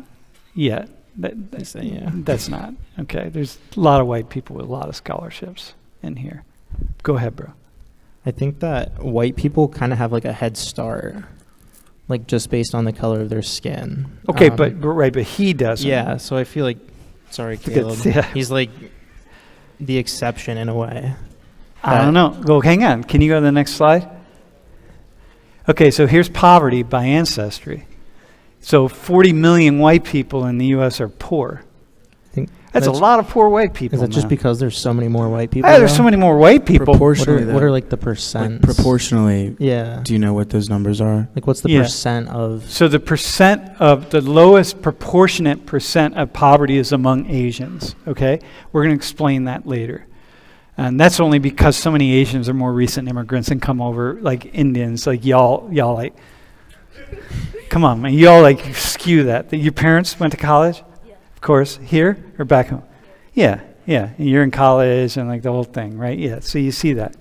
[SPEAKER 1] yet. That's not okay. There's a lot of white people with a lot of scholarships in here. Go ahead, bro.
[SPEAKER 2] I think that white people kind of have like a head start, like just based on the color of their skin.
[SPEAKER 1] Okay, but he doesn't.
[SPEAKER 2] Yeah, so I feel like, sorry, Caleb, he's like the exception in a way.
[SPEAKER 1] I don't know. Go, hang on. Can you go to the next slide? Okay, so here's poverty by ancestry. So 40 million white people in the U.S. are poor. That's a lot of poor white people.
[SPEAKER 2] Is it just because there's so many more white people?
[SPEAKER 1] There's so many more white people.
[SPEAKER 7] Proportionally,
[SPEAKER 2] what are like the percents?
[SPEAKER 7] Like proportionally,
[SPEAKER 2] yeah.
[SPEAKER 7] Do you know what those numbers are?
[SPEAKER 2] Like what's the percent of?
[SPEAKER 1] So the percent of the lowest proportionate percent of poverty is among Asians. Okay, we're going to explain that later, and that's only because so many Asians are more recent immigrants and come over like Indians. Like y'all like, come on, man, y'all like skew that. Your parents went to college. Of course, here or back home? Yeah. And you're in college and like the whole thing, right? Yeah, so you see that.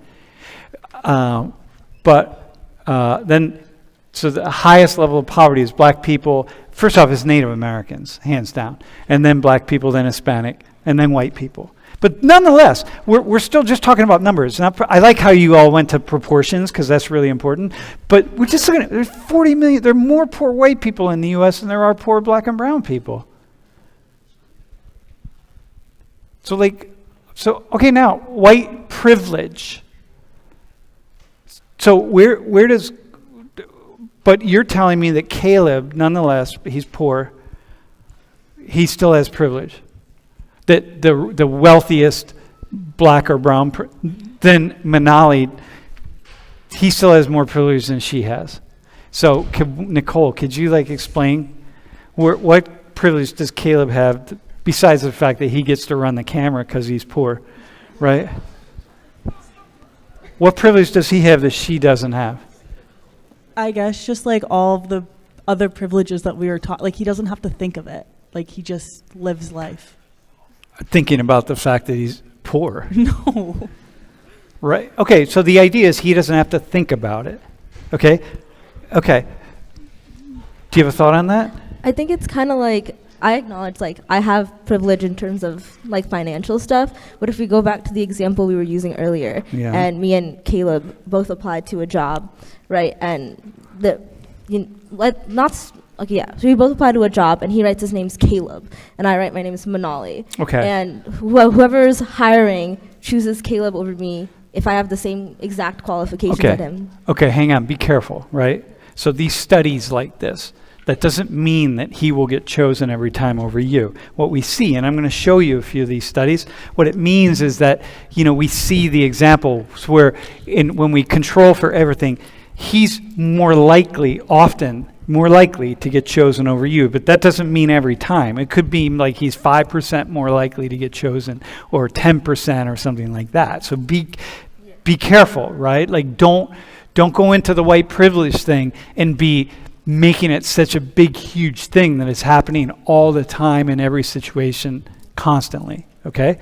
[SPEAKER 1] Then, so the highest level of poverty is black people. First off, is Native Americans, hands down. And then black people, then Hispanic, and then white people. But nonetheless, we're still just talking about numbers. I like how you all went to proportions because that's really important. But we're just looking at, there's 40 million, there are more poor white people in the U.S. than there are poor black and brown people. So okay, now white privilege. So where does? But you're telling me that Caleb, nonetheless, he's poor. He still has privilege. That the wealthiest black or brown, than Manali, he still has more privilege than she has. So Nicole, could you like explain what privilege does Caleb have? Besides the fact that he gets to run the camera because he's poor, right? What privilege does he have that she doesn't have?
[SPEAKER 4] I guess just like all of the other privileges that we were taught. Like he doesn't have to think of it. Like he just lives life. Thinking
[SPEAKER 1] about the fact that he's poor.
[SPEAKER 4] No.
[SPEAKER 1] Right? Okay, so the idea is he doesn't have to think about it. Okay. Do you have a thought on that?
[SPEAKER 6] I think it's kind of like, I acknowledge, like, I have privilege in terms of, like, financial stuff, but if we go back to the example we were using earlier, and me and Caleb both applied to a job, right, and so we both applied to a job, and he writes his name's Caleb, and I write my name is Manali.
[SPEAKER 1] Okay.
[SPEAKER 6] And whoever's hiring chooses Caleb over me if I have the same exact qualifications as him.
[SPEAKER 1] Okay, hang on, be careful, right? So these studies like this, that doesn't mean that he will get chosen every time over you. What we see, and I'm going to show you a few of these studies, what it means is that, we see the examples where when we control for everything, he's often more likely to get chosen over you. But that doesn't mean every time. It could be like he's 5% more likely to get chosen or 10% or something like that. So be careful, right? Like don't go into the white privilege thing and be making it such a big, huge thing that it's happening all the time in every situation constantly, okay?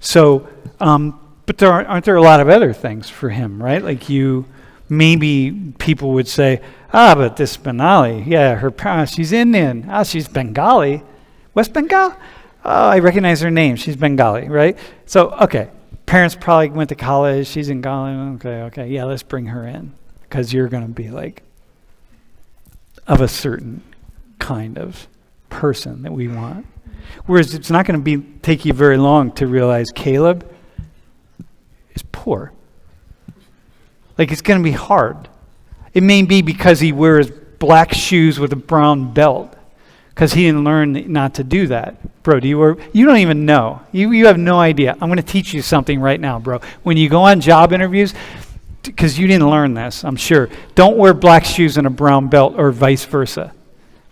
[SPEAKER 1] So, but aren't there a lot of other things for him, right? Like maybe people would say, but this Benali, yeah, her parents, she's Indian. She's Bengali. West Bengal? Oh, I recognize her name. She's Bengali, right? So, okay, parents probably went to college. She's in Ghana. Okay, yeah, let's bring her in because you're going to be like of a certain kind of person that we want. Whereas it's not going to take you very long to realize Caleb is poor. Like, it's going to be hard. It may be because he wears black shoes with a brown belt, because he didn't learn not to do that. Bro, you don't even know. You have no idea. I'm going to teach you something right now, bro. When you go on job interviews, because you didn't learn this, I'm sure, don't wear black shoes and a brown belt or vice versa.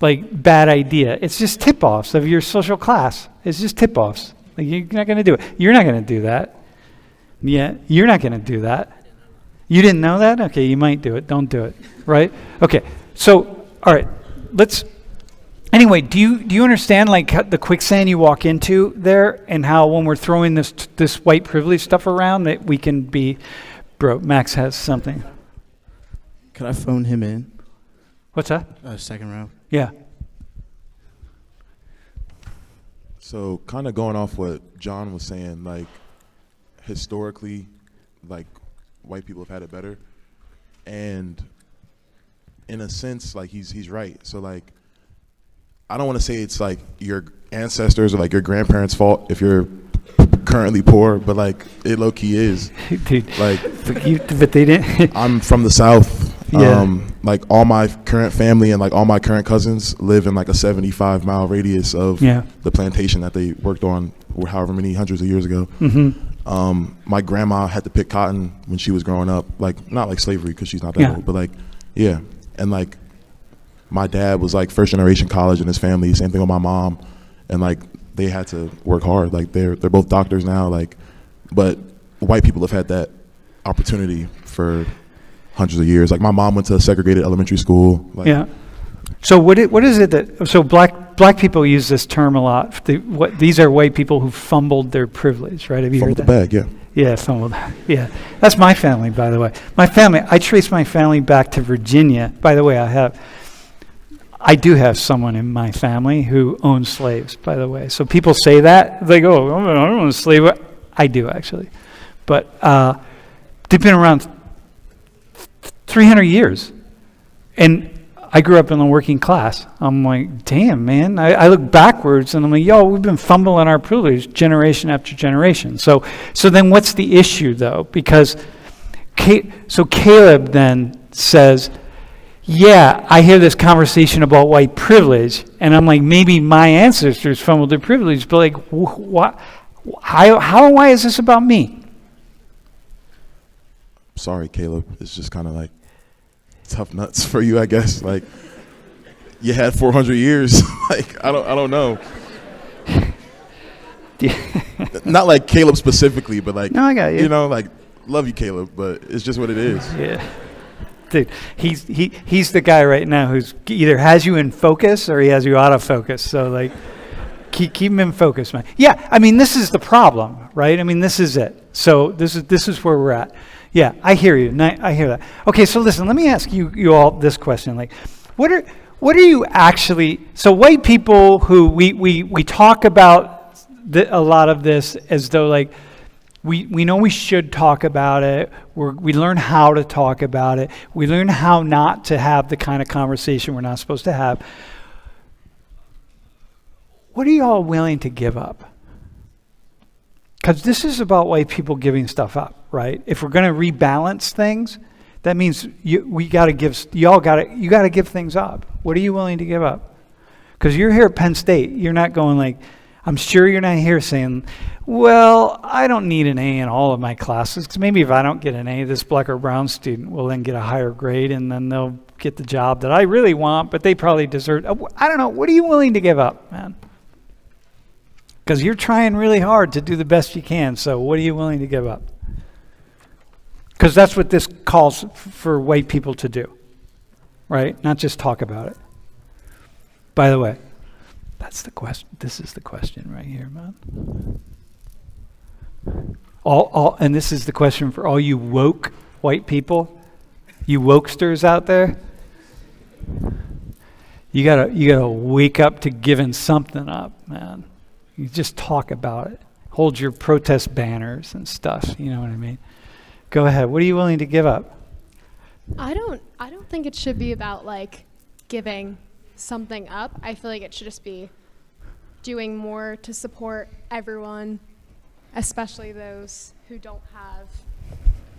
[SPEAKER 1] Like, bad idea. It's just tip-offs of your social class. It's just tip-offs. Like, you're not going to do it. You're not going to do that. Yeah, you're not going to do that. You didn't know that? Okay, you might do it. Don't do it, right? Okay, so, all right, anyway, do you understand, like, the quicksand you walk into there, and how when we're throwing this white privilege stuff around that we can be, bro, Max has something.
[SPEAKER 7] Could I phone him in?
[SPEAKER 1] What's that?
[SPEAKER 7] Second row.
[SPEAKER 1] Yeah.
[SPEAKER 8] So kind of going off what John was saying, like, historically, like, white people have had it better. And in a sense, like, he's right. So, like, I don't want to say it's like your ancestors or like your grandparents' fault if you're currently poor, but like it low key is.
[SPEAKER 1] Dude,
[SPEAKER 8] like,
[SPEAKER 1] but they didn't.
[SPEAKER 8] I'm from the South.
[SPEAKER 1] Yeah.
[SPEAKER 8] Like, all my current family and like all my current cousins live in like a 75-mile radius of the plantation that they worked on however many hundreds of years ago.
[SPEAKER 1] Mm-hmm.
[SPEAKER 8] My grandma had to pick cotton when she was growing up, like, not like slavery because she's not that old, but like, yeah. And like, my dad was like first generation college in his family, same thing with my mom. And like, they had to work hard. Like, they're both doctors now, like, but white people have had that opportunity for hundreds of years. Like, my mom went to a segregated elementary school. Like,
[SPEAKER 1] yeah. So what is it that, so black people use this term a lot. These are white people who fumbled their privilege, right? Have you heard that?
[SPEAKER 8] Fumbled the bag, yeah.
[SPEAKER 1] Yeah, fumbled. Yeah. That's my family, by the way. I trace my family back to Virginia. By the way, I do have someone in my family who owns slaves, by the way. So people say that. They go, I don't own a slave. I do, actually. But they've been around 300 years. And I grew up in the working class. I'm like, damn, man. I look backwards and I'm like, we've been fumbling our privilege generation after generation. So then what's the issue, though? Because Caleb then says, yeah, I hear this conversation about white privilege, and I'm like, maybe my ancestors fumbled their privilege, but like, how and why is this about me?
[SPEAKER 8] Sorry, Caleb. It's just kind of like tough nuts for you, I guess. Like, you had 400 years. Like, I don't know. Not like Caleb specifically, but like,
[SPEAKER 1] no, I got you.
[SPEAKER 8] You know, like, love you, Caleb, but it's just what it is.
[SPEAKER 1] Yeah. Dude, he's the guy right now who's either has you in focus or he has you out of focus. So like, keep him in focus, man. Yeah, I mean, this is the problem, right? I mean, this is it. So this is where we're at. Yeah, I hear you. I hear that. Okay, so listen, let me ask you all this question. Like, what are you actually? So white people who we talk about a lot of this as though like. We know we should talk about it. We learn how to talk about it. We learn how not to have the kind of conversation we're not supposed to have. What are you all willing to give up? Because this is about white people giving stuff up, right? If we're going to rebalance things, that means you got to give things up. What are you willing to give up? Because you're here at Penn State, you're not going like, I'm sure you're not here saying, well, I don't need an A in all of my classes, because maybe if I don't get an A, this black or brown student will then get a higher grade, and then they'll get the job that I really want, but they probably deserve. I don't know. What are you willing to give up, man? Because you're trying really hard to do the best you can, so what are you willing to give up? Because that's what this calls for white people to do, right? Not just talk about it. By the way, that's the question. This is the question right here, man. And this is the question for all you woke white people. You wokesters out there, you gotta wake up to giving something up, man. You just talk about it. Hold your protest banners and stuff. You know what I mean? Go ahead. What are you willing to give up?
[SPEAKER 3] I don't think it should be about like giving something up. I feel like it should just be doing more to support everyone, especially those who don't have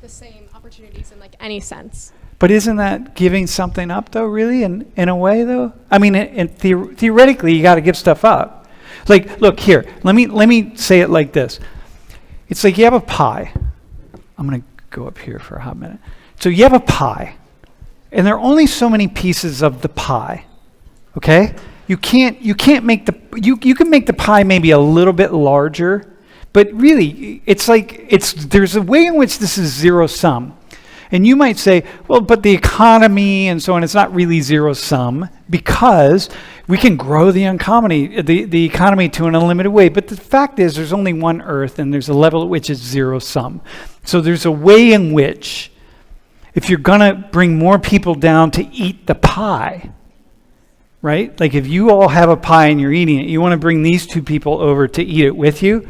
[SPEAKER 3] the same opportunities in like any sense.
[SPEAKER 1] But isn't that giving something up, though, really, in a way, though? I mean, theoretically, you got to give stuff up. Like, look, here, let me say it like this. It's like you have a pie. I'm going to go up here for a hot minute. So you have a pie, and there are only so many pieces of the pie, okay? You can't make you can make the pie maybe a little bit larger, but really, there's a way in which this is zero sum. And you might say, well, but the economy and so on, it's not really zero sum because we can grow the economy to an unlimited way. But the fact is there's only one earth and there's a level at which it's zero sum. So there's a way in which if you're going to bring more people down to eat the pie, right? Like if you all have a pie and you're eating it, you want to bring these two people over to eat it with you.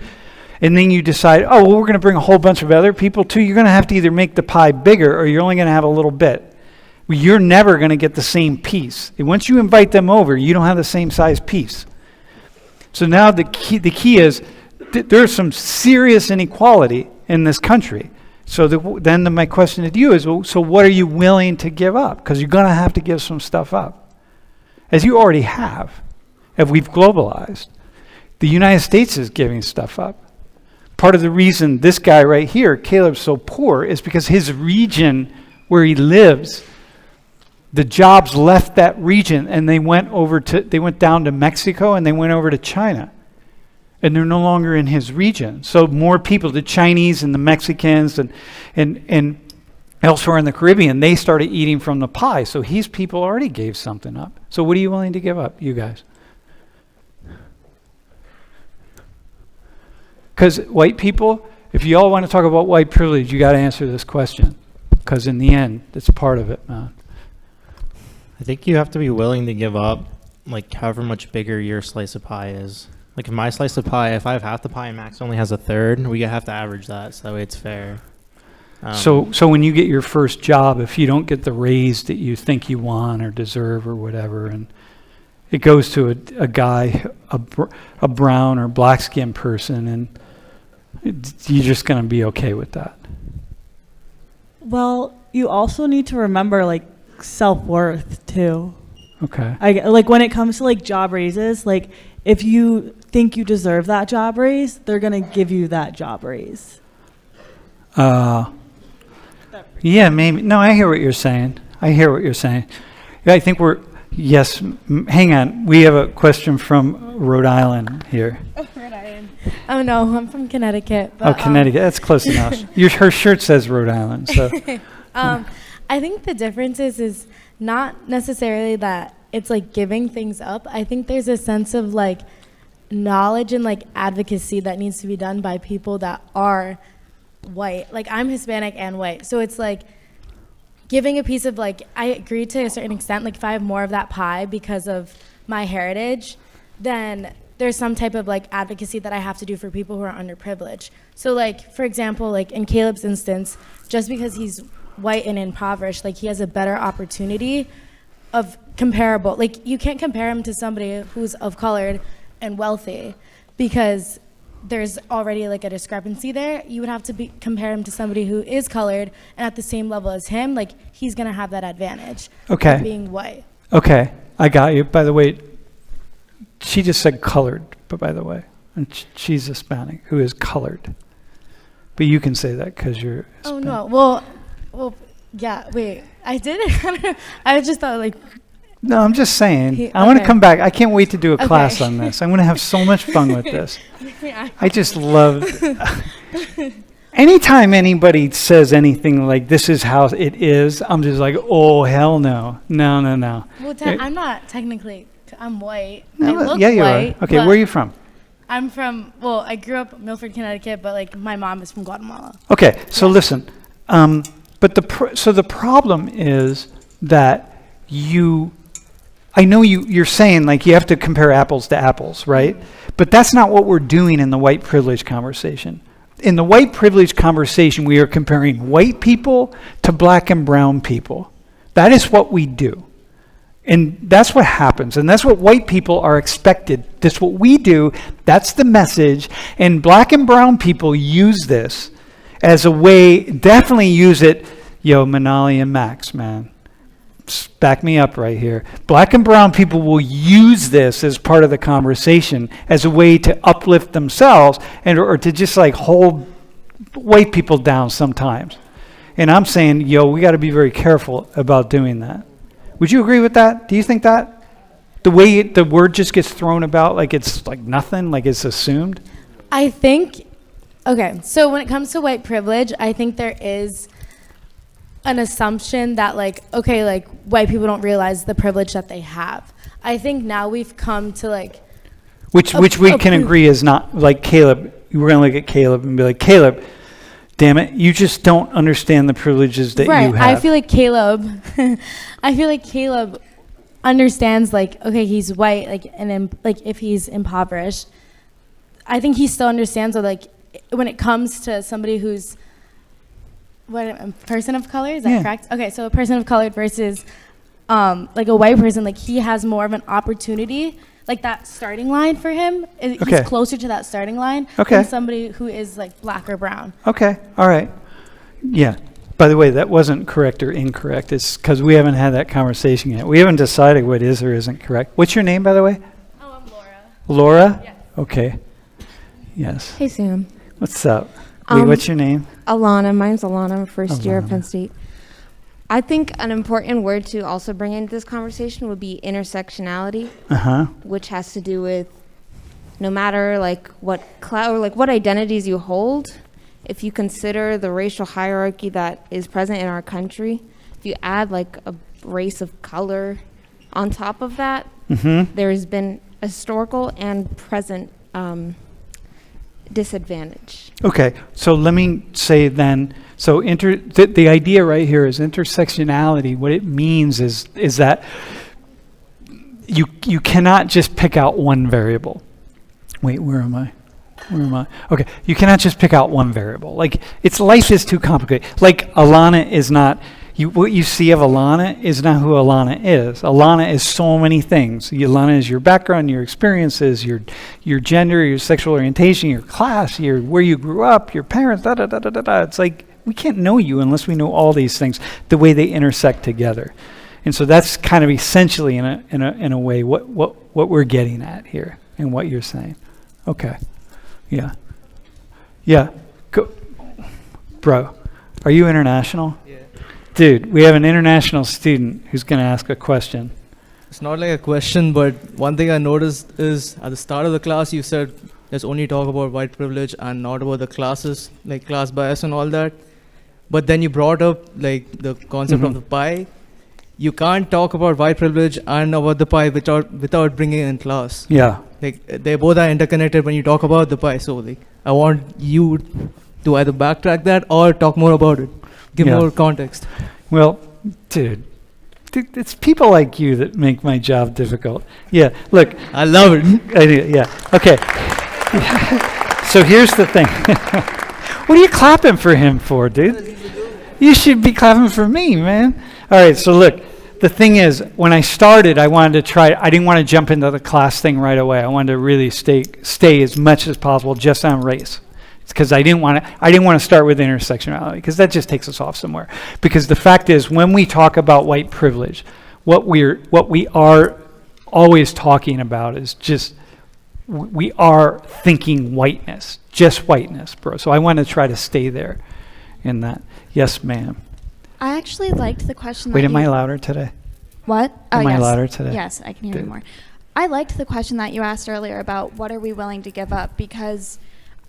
[SPEAKER 1] And then you decide, oh, well, we're going to bring a whole bunch of other people too. You're going to have to either make the pie bigger or you're only going to have a little bit. Well, you're never going to get the same piece. And once you invite them over, you don't have the same size piece. So now the key is there's some serious inequality in this country. So then my question to you is, well, so what are you willing to give up? Because you're going to have to give some stuff up. As you already have, if we've globalized. The United States is giving stuff up. Part of the reason this guy right here, Caleb's so poor, is because his region where he lives, the jobs left that region and they went down to Mexico and they went over to China. And they're no longer in his region. So more people, the Chinese and the Mexicans and elsewhere in the Caribbean, they started eating from the pie. So his people already gave something up. So what are you willing to give up, you guys? Because white people, if you all want to talk about white privilege, you got to answer this question. Because in the end, it's part of it, man.
[SPEAKER 2] I think you have to be willing to give up, like, however much bigger your slice of pie is. Like, in my slice of pie, if I have half the pie and Max only has a third, we have to average that, so it's fair.
[SPEAKER 1] So when you get your first job, if you don't get the raise that you think you want or deserve or whatever, and it goes to a guy, a brown or black-skinned person, and you're just going to be okay with that.
[SPEAKER 4] Well, you also need to remember, like, self-worth, too.
[SPEAKER 1] Okay.
[SPEAKER 4] Like, when it comes to, like, job raises, like, if you think you deserve that job raise, they're going to give you that job raise.
[SPEAKER 1] Yeah, maybe. No, I hear what you're saying. Yeah, I think yes, hang on. We have a question from Rhode Island here.
[SPEAKER 9] Oh, Rhode Island. Oh, no, I'm from Connecticut. But,
[SPEAKER 1] Connecticut. That's close enough. Her shirt says Rhode Island. So,
[SPEAKER 9] I think the difference is not necessarily that it's like giving things up. I think there's a sense of like knowledge and like advocacy that needs to be done by people that are white. Like I'm Hispanic and white. So it's like giving a piece of like, I agree to a certain extent, like if I have more of that pie because of my heritage, then there's some type of like advocacy that I have to do for people who are underprivileged. So like, for example, like in Caleb's instance, just because he's white and impoverished, like he has a better opportunity of comparable, like you can't compare him to somebody who's of color and wealthy because there's already like a discrepancy there. You would have to compare him to somebody who is colored and at the same level as him, like he's gonna have that advantage of being white.
[SPEAKER 1] Okay, I got you. By the way, she just said colored, but by the way, and she's Hispanic, who is colored. But you can say that because you're Hispanic.
[SPEAKER 9] Oh no, well, yeah, wait, I did it. I just thought like.
[SPEAKER 1] No, I'm just saying. I want to come back. I can't wait to do a class on this. I'm going to have so much fun with this. I just love. Anytime anybody says anything like this is how it is, I'm just like, oh hell no, no.
[SPEAKER 9] Well, I'm not technically. I'm white.
[SPEAKER 1] No,
[SPEAKER 9] I look
[SPEAKER 1] yeah, you
[SPEAKER 9] white.
[SPEAKER 1] are. Okay, where are you from?
[SPEAKER 9] I'm from. Well, I grew up in Milford, Connecticut, but like my mom is from Guatemala.
[SPEAKER 1] Okay, so listen. But so the problem is that I know you're saying like you have to compare apples to apples, right? But that's not what we're doing in the white privilege conversation. In the white privilege conversation, we are comparing white people to black and brown people. That is what we do. And that's what happens. And that's what white people are expected. That's what we do. That's the message. And black and brown people use this as a way, definitely use it. Yo, Manali and Max, man. Back me up right here. Black and brown people will use this as part of the conversation as a way to uplift themselves or to just like hold white people down sometimes. And I'm saying, yo, we got to be very careful about doing that. Would you agree with that? Do you think that? The way the word just gets thrown about like it's like nothing, like it's assumed?
[SPEAKER 9] I think, okay, so when it comes to white privilege, I think there is an assumption that like, okay, like white people don't realize the privilege that they have. I think now we've come to like...
[SPEAKER 1] Which we can agree is not, like Caleb, we're going to look at Caleb and be like, Caleb, damn it, you just don't understand the privileges that you have.
[SPEAKER 9] I feel like Caleb understands like, okay, he's white, like, and then like if he's impoverished, I think he still understands that like when it comes to somebody who's a person of color, is that correct? Okay, so a person of color versus like a white person, like he has more of an opportunity, like that starting line for him, he's closer to that starting line than somebody who is like black or brown. Okay, all right.
[SPEAKER 1] Yeah. By the way, that wasn't correct or incorrect. It's because we haven't had that conversation yet. We haven't decided what is or isn't correct. What's your name, by the way?
[SPEAKER 10] Oh, I'm Laura.
[SPEAKER 1] Laura?
[SPEAKER 10] Yes.
[SPEAKER 1] Okay. Yes.
[SPEAKER 10] Hey, Sam.
[SPEAKER 1] What's up? Wait, what's your name?
[SPEAKER 10] Alana. Mine's Alana. I'm first year at Penn State. I think an important word to also bring into this conversation would be intersectionality, which has to do with no matter like what or like what identities you hold, if you consider the racial hierarchy that is present in our country, if you add like a race of color on top of that, there's been historical and present disadvantage.
[SPEAKER 1] Okay, so let me say then, so the idea right here is intersectionality. What it means is that you cannot just pick out one variable. Wait, where am I? Okay, you cannot just pick out one variable. Like, life is too complicated. Like, Alana is not, what you see of Alana is not who Alana is. Alana is so many things. Alana is your background, your experiences, your gender, your sexual orientation, your class, where you grew up, your parents, da-da-da-da-da-da. It's like, we can't know you unless we know all these things, the way they intersect together. And so that's kind of essentially, in a way, what we're getting at here and what you're saying. Okay. Yeah. Go. Bro, are you international?
[SPEAKER 11] Yeah.
[SPEAKER 1] Dude, we have an international student who's going to ask a question.
[SPEAKER 11] It's not like a question, but one thing I noticed is at the start of the class, you said let's only talk about white privilege and not about the classes, like class bias and all that. But then you brought up like the concept of the pie. You can't talk about white privilege and about the pie without bringing in class.
[SPEAKER 1] Yeah.
[SPEAKER 11] Like they both are interconnected when you talk about the pie. So like I want you to either backtrack that or talk more about it. Give more context.
[SPEAKER 1] Well, dude, it's people like you that make my job difficult. Yeah, look.
[SPEAKER 11] I love it.
[SPEAKER 1] I do, yeah. Okay. So here's the thing. What are you clapping for him for, dude? You should be clapping for me, man. All right, so look. The thing is, when I started, I didn't want to jump into the class thing right away. I wanted to really stay as much as possible just on race. Because I didn't want to start with intersectionality, because that just takes us off somewhere. Because the fact is, when we talk about white privilege, what we are always talking about is just, we are thinking whiteness, just whiteness, bro. So I want to try to stay there in that. Yes, ma'am.
[SPEAKER 12] I actually liked the question.
[SPEAKER 1] Wait, am I louder today?
[SPEAKER 12] What?
[SPEAKER 1] Am I louder today?
[SPEAKER 12] Yes, I can hear you more. I liked the question that you asked earlier about what are we willing to give up, because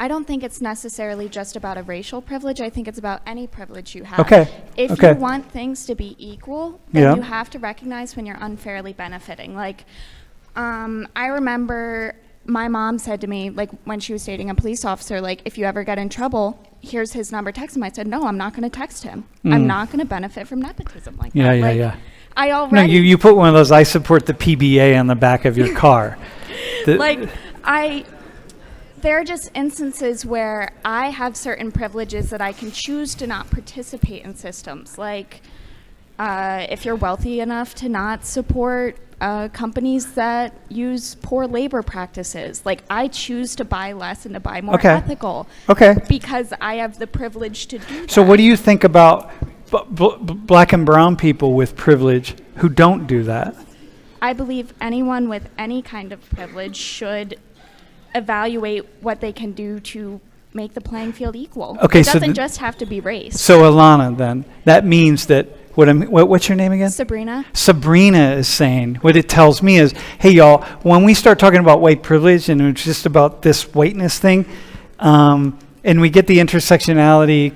[SPEAKER 12] I don't think it's necessarily just about a racial privilege. I think it's about any privilege you have.
[SPEAKER 1] Okay.
[SPEAKER 12] If you want things to be equal, then you have to recognize when you're unfairly benefiting. Like, I remember my mom said to me, like, when she was dating a police officer, like, if you ever get in trouble, here's his number, text him. I said, no, I'm not going to text him. I'm not going to benefit from nepotism like that. Like, I already...
[SPEAKER 1] No, you put one of those, I support the PBA on the back of your car.
[SPEAKER 12] There are just instances where I have certain privileges that I can choose to not participate in systems. Like, if you're wealthy enough to not support companies that use poor labor practices. Like, I choose to buy less and to buy more ethical. Because I have the privilege to do that.
[SPEAKER 1] So what do you think about black and brown people with privilege who don't do that?
[SPEAKER 12] I believe anyone with any kind of privilege should evaluate what they can do to make the playing field equal.
[SPEAKER 1] Okay,
[SPEAKER 12] it doesn't just have to be race.
[SPEAKER 1] So Alana, then, that means that, what's your name again?
[SPEAKER 12] Sabrina.
[SPEAKER 1] Sabrina is saying, what it tells me is, hey y'all, when we start talking about white privilege and it's just about this whiteness thing, and we get the intersectionality,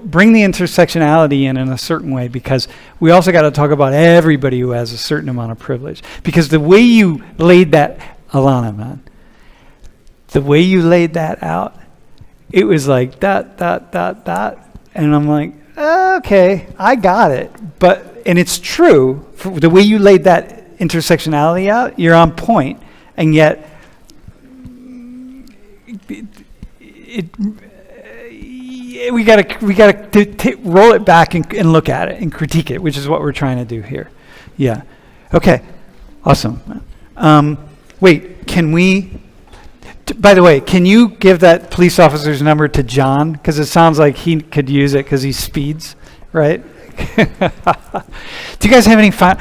[SPEAKER 1] bring the intersectionality in a certain way, because we also got to talk about everybody who has a certain amount of privilege. Because the way you laid that, Alana, man, the way you laid that out, it was like that, and I'm like, okay, I got it. And it's true, for the way you laid that intersectionality out, you're on point, and yet we gotta roll it back and look at it and critique it, which is what we're trying to do here. Yeah. Okay. Awesome. Wait, can we? By the way, can you give that police officer's number to John? Because it sounds like he could use it because he speeds, right? Do you guys have any fun?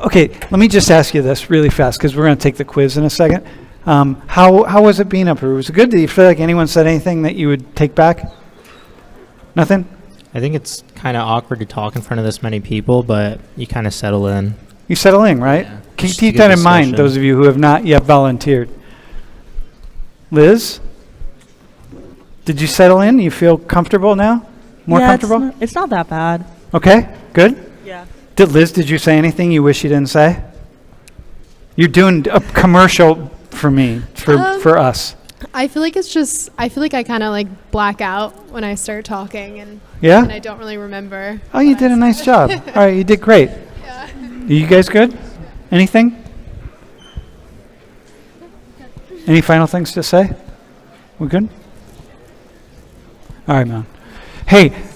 [SPEAKER 1] Okay, let me just ask you this really fast, because we're going to take the quiz in a second. How was it being up here? Was it good? Did you feel like anyone said anything that you would take back? Nothing?
[SPEAKER 2] I think it's kind of awkward to talk in front of this many people, but you kind of settle in.
[SPEAKER 1] You settle in, right?
[SPEAKER 2] Yeah.
[SPEAKER 1] Keep that in mind, those of you who have not yet volunteered. Liz, did you settle in? You feel comfortable now? More comfortable?
[SPEAKER 4] It's not that bad.
[SPEAKER 1] Okay, good.
[SPEAKER 4] Yeah.
[SPEAKER 1] Liz, did you say anything you wish you didn't say? You're doing a commercial for me, for us.
[SPEAKER 3] I feel like I kind of like black out when I start talking, and I don't really remember.
[SPEAKER 1] Oh, you did a nice job. All right, you did great.
[SPEAKER 3] Yeah.
[SPEAKER 1] You guys good? Anything? Any final things to say? We good? All right, man. Hey,